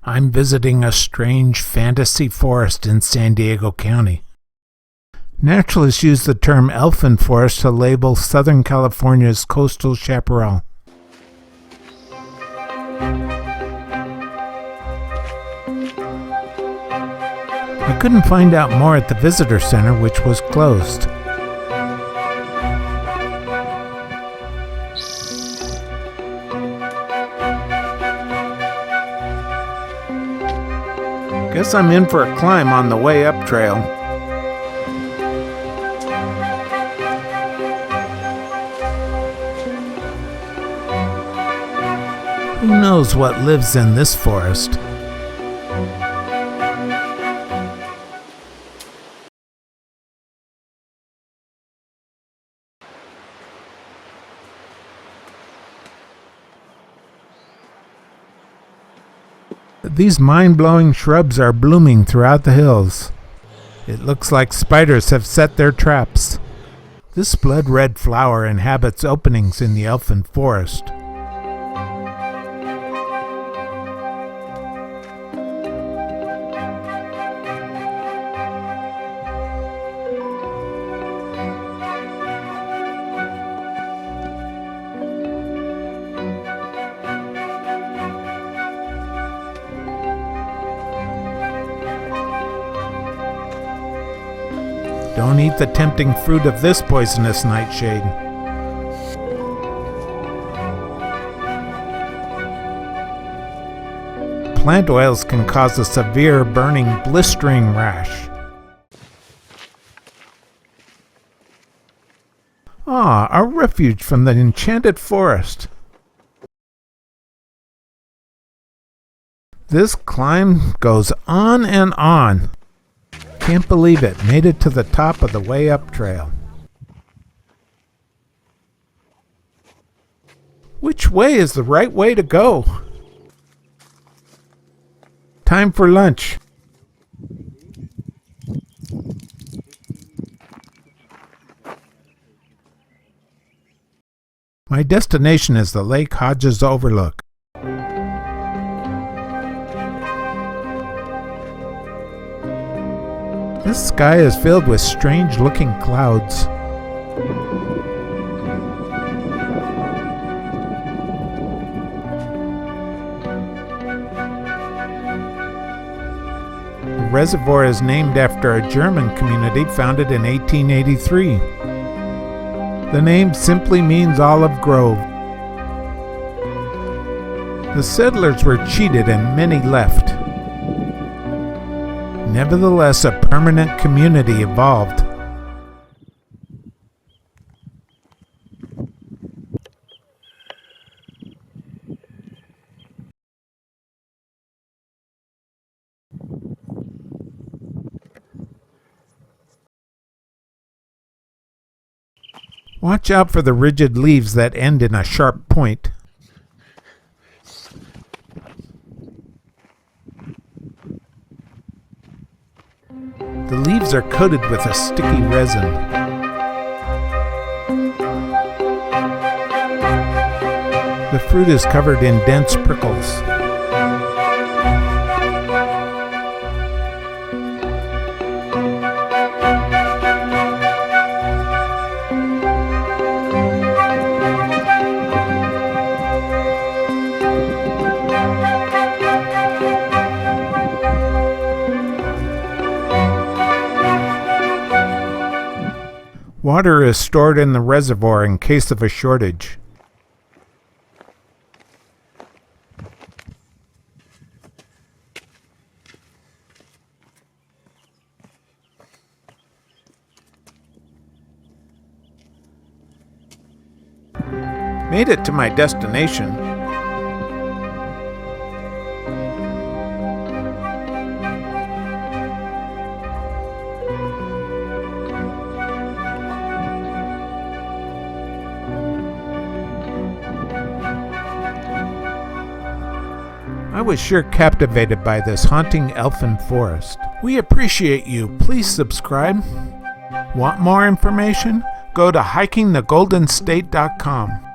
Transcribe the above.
I'm visiting a strange fantasy forest in San Diego County. Naturalists use the term Elfin Forest to label Southern California's coastal chaparral. I couldn't find out more at the visitor center, which was closed. Guess I'm in for a climb on the way up trail. Who knows what lives in this forest? These mind-blowing shrubs are blooming throughout the hills. It looks like spiders have set their traps. This blood-red flower inhabits openings in the Elfin Forest. Don't eat the tempting fruit of this poisonous nightshade. Plant oils can cause a severe, burning, blistering rash. A refuge from the enchanted forest. This climb goes on and on. Can't believe it, made it to the top of the way up trail. Which way is the right way to go? Time for lunch. My destination is the Lake Hodges Overlook. This sky is filled with strange-looking clouds. The reservoir is named after a German community founded in 1883. The name simply means olive grove. The settlers were cheated and many left. Nevertheless, a permanent community evolved. Watch out for the rigid leaves that end in a sharp point. The leaves are coated with a sticky resin. The fruit is covered in dense prickles. Water is stored in the reservoir in case of a shortage. Made it to my destination. I was sure captivated by this haunting elfin forest. We appreciate you. Please subscribe. Want more information? Go to hikingthegolden state.com.